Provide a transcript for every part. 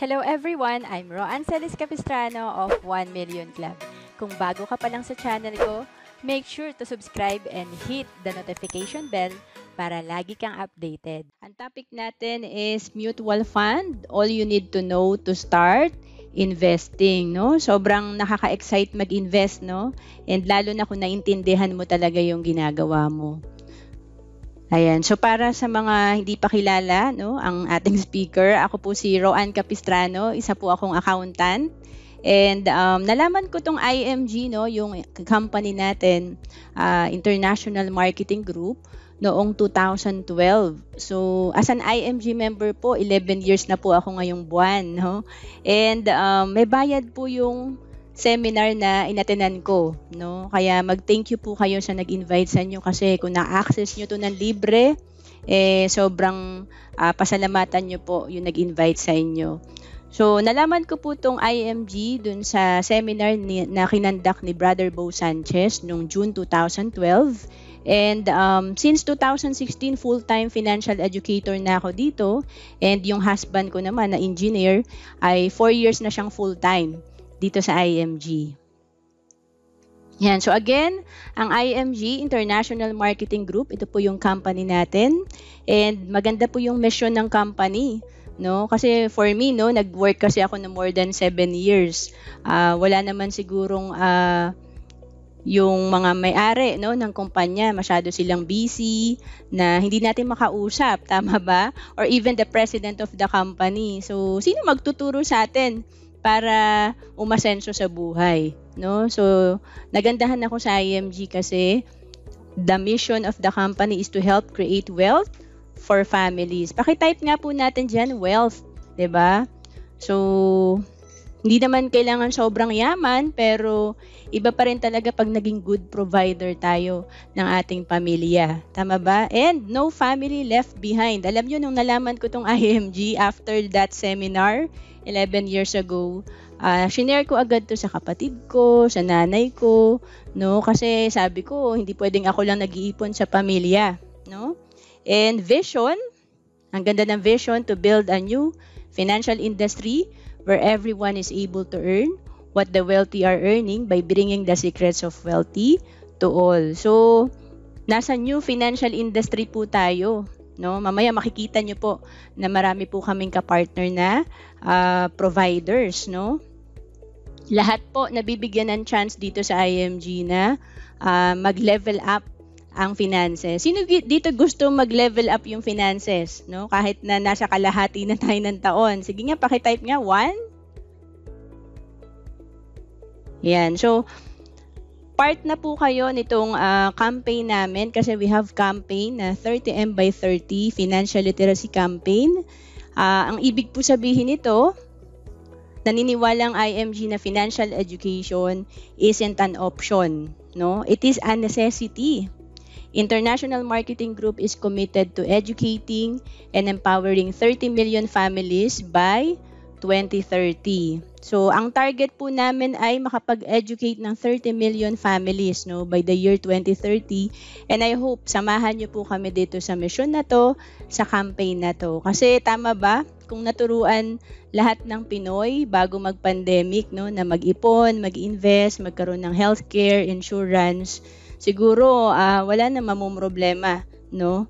Hello everyone! I'm Roan Celis Capistrano of 1 Million Club. Kung bago ka pa lang sa channel ko, make sure to subscribe and hit the notification bell para lagi kang updated. Ang topic natin is mutual fund. All you need to know to start investing, no? Sobrang nakaka-excite mag-invest, no? And lalo na kung naintindihan mo talaga yung ginagawa mo. Ayan. So, para sa mga hindi pa kilala, no, ang ating speaker, ako po si Roan Capistrano, isa po akong accountant. And nalaman ko tong IMG, no, yung company natin, International Marketing Group, noong 2012. So, as an IMG member po, 11 years na po ako ngayong buwan, no? And may bayad po yung seminar na inatenan ko, no? Kaya mag-thank you po kayo sa nag-invite sa inyo kasi kung na-access nyo to ng libre, sobrang pasalamatan nyo po yung nag-invite sa inyo. So, nalaman ko po tong IMG dun sa seminar na kinandak ni Brother Bo Sanchez noong June 2012. And since 2016, full-time financial educator na ako dito. And yung husband ko naman na engineer ay 4 years na siyang full-time dito sa IMG. Yan. So again, ang IMG, International Marketing Group, ito po yung company natin. And maganda po yung mission ng company, no? Kasi for me, no, nag-work kasi ako na more than 7 years. Wala naman sigurong yung mga may-ari, no, ng kumpanya, masyado silang busy na hindi natin makausap, tama ba? Or even the president of the company. So, sino magtuturo sa atin para umasenso sa buhay, no? So, nagandahan ako sa IMG kasi the mission of the company is to help create wealth for families. Paki-type nga po natin diyan, wealth, 'di ba? So, hindi naman kailangan sobrang yaman, pero iba pa rin talaga pag naging good provider tayo ng ating pamilya. Tama ba? And no family left behind. Alam nyo, nung nalaman ko tong IMG after that seminar, 11 years ago, shinare ko agad to sa kapatid ko, sa nanay ko, no? Kasi sabi ko, hindi pwedeng ako lang nag-iipon sa pamilya, no? And vision, ang ganda ng vision to build a new financial industry where everyone is able to earn what the wealthy are earning by bringing the secrets of wealthy to all. So, nasa new financial industry po tayo, no? Mamaya makikita nyo po na marami po kaming kapartner na providers, no? Lahat po nabibigyan ng chance dito sa IMG na mag-level up ang finances. Sino dito gusto mag-level up yung finances, no? Kahit na nasa kalahati na tayo ng taon. Sige nga, paki-type nga, 1. Yan. So, part na po kayo nitong campaign namin kasi we have campaign na 30M by 30 Financial Literacy Campaign. Ang ibig po sabihin nito, naniniwalang IMG na financial education isn't an option, no? It is a necessity. International Marketing Group is committed to educating and empowering 30 million families by 2030. So, ang target po namin ay makapag-educate ng 30 million families, no, by the year 2030. And I hope samahan niyo po kami dito sa mission na to, sa campaign na to. Kasi tama ba? Kung naturuan lahat ng Pinoy bago mag-pandemic, no, na mag-ipon, mag-invest, magkaroon ng healthcare, insurance, siguro wala na mamumroblema, no,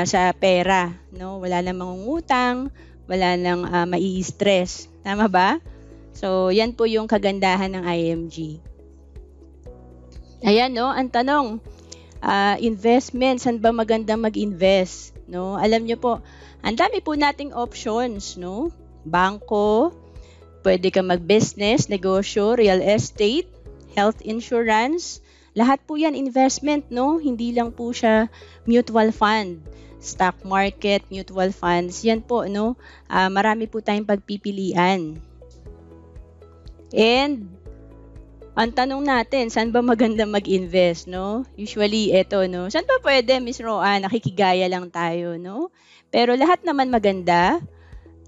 sa pera, no? Wala nang mangungutang, wala nang mai-stress. Tama ba? So, yan po yung kagandahan ng IMG. Ayan, no? Ang tanong, investment, saan ba magandang mag-invest? No? Alam nyo po, ang dami po nating options, no? Bangko, pwede ka mag-business, negosyo, real estate, health insurance. Lahat po yan investment, no? Hindi lang po siya mutual fund. Stock market, mutual funds, yan po, no? Marami po tayong pagpipilian. And, ang tanong natin, saan ba maganda mag-invest, no? Usually, eto, no? Saan ba pwede, Miss Roan? Nakikigaya lang tayo, no? Pero lahat naman maganda.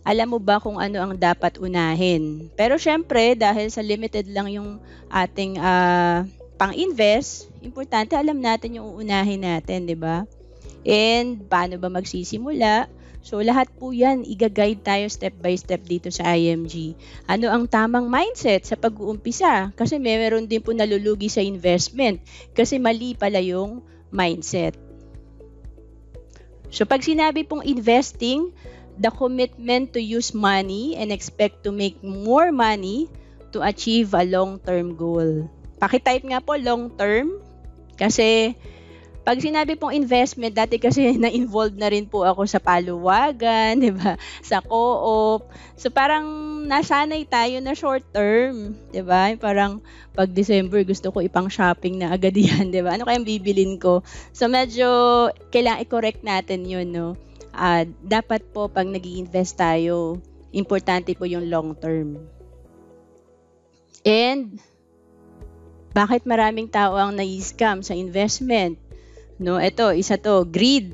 Alam mo ba kung ano ang dapat unahin? Pero syempre, dahil sa limited lang yung ating pang-invest, importante alam natin yung uunahin natin, di ba? And paano ba magsisimula? So lahat po yan, i-guide tayo step by step dito sa IMG. Ano ang tamang mindset sa pag-uumpisa? Kasi meron din po nalulugi sa investment kasi mali pala yung mindset. So pag sinabi pong investing, the commitment to use money and expect to make more money to achieve a long-term goal. Pakitype nga po long-term kasi pag sinabi pong investment, dati kasi na-involved na rin po ako sa paluwagan, di ba? Sa co-op. So parang nasanay tayo na short term, di ba? Parang pag December gusto ko ipang shopping na agad yan, di ba? Ano kayang bibilin ko? So medyo kailangan i-correct natin yun, no? Dapat po pag nag-i-invest tayo, importante po yung long term. And bakit maraming tao ang na-scam sa investment? No, ito, isa to, greed,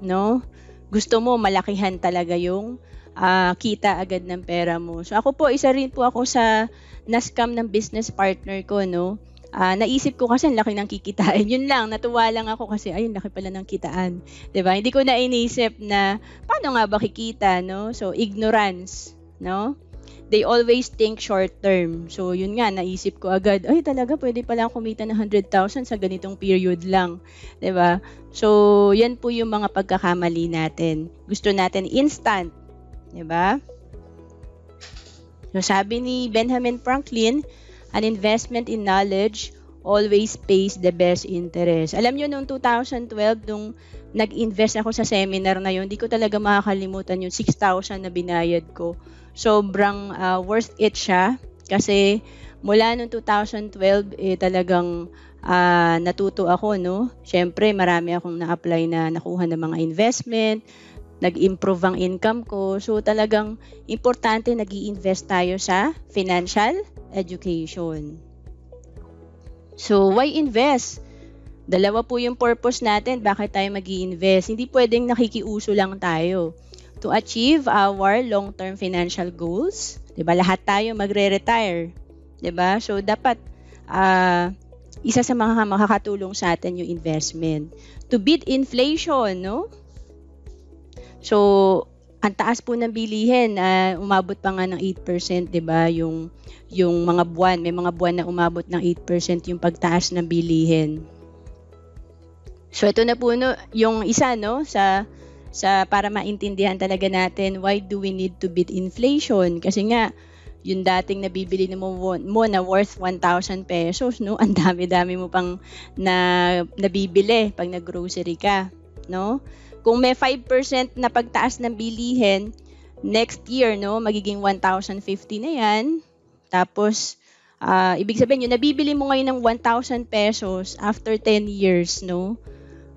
no? Gusto mo malakihan talaga yung kita agad ng pera mo. So ako po, isa rin po ako sa na-scam ng business partner ko, no? Naisip ko kasi ang laki ng kikitain. Yun lang, natuwa lang ako kasi ayun, laki pala ng kitaan. 'Di ba? Hindi ko na inisip na paano nga ba kikita, no? So ignorance, no? They always think short term. So, yun nga, naisip ko agad, ay talaga, pwede pala kumita ng 100,000 sa ganitong period lang. 'Di ba? So, yan po yung mga pagkakamali natin. Gusto natin instant. 'Di ba? So, sabi ni Benjamin Franklin, an investment in knowledge always pays the best interest. Alam nyo, noong 2012, nung nag-invest ako sa seminar na yun, hindi ko talaga makakalimutan yung 6,000 na binayad ko. Sobrang worth it siya kasi mula noong 2012 talagang natuto ako, no. Syempre marami akong na-apply na nakuha ng mga investment, nag-improve ang income ko. So talagang importante nag-i-invest tayo sa financial education. So why invest? Dalawa po yung purpose natin bakit tayo mag-i-invest. Hindi pwedeng nakikiuso lang tayo. To achieve our long-term financial goals, 'di ba? Lahat tayo magre-retire, 'di ba? So dapat isa sa mga makakatulong sa atin yung investment. To beat inflation, no? So ang taas po ng bilihin, umabot pa nga ng 8%, 'di ba? Yung mga buwan, may mga buwan na umabot ng 8% yung pagtaas ng bilihin. So ito na po, no, yung isa, no, sa para maintindihan talaga natin why do we need to beat inflation, kasi nga yung dating nabibili mo na worth 1,000 pesos, no, ang dami-dami mo pang nabibili pag nag-grocery ka, no? Kung may 5% na pagtaas ng bilihin next year, no, magiging 1,050 na yan. Tapos ibig sabihin yung nabibili mo ngayon ng 1,000 pesos after 10 years, no,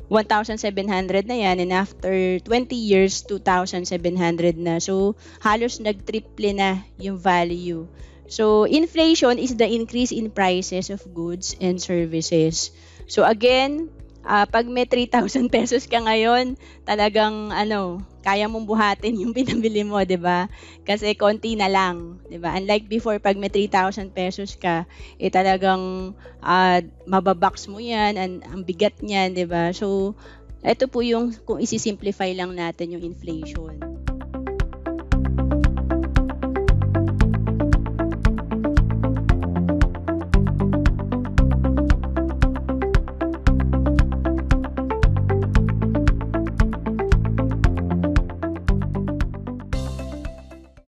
1,700 na yan, and after 20 years, 2,700 na. So, halos nag-triple na yung value. So, inflation is the increase in prices of goods and services. So, again, pag may 3,000 pesos ka ngayon, talagang kaya mong buhatin yung pinabili mo, 'di ba? Kasi konti na lang, 'di ba? Unlike before, pag may 3,000 pesos ka, talagang mababox mo 'yan, ang bigat niyan, 'di ba? So, ito po yung kung isi-simplify lang natin yung inflation.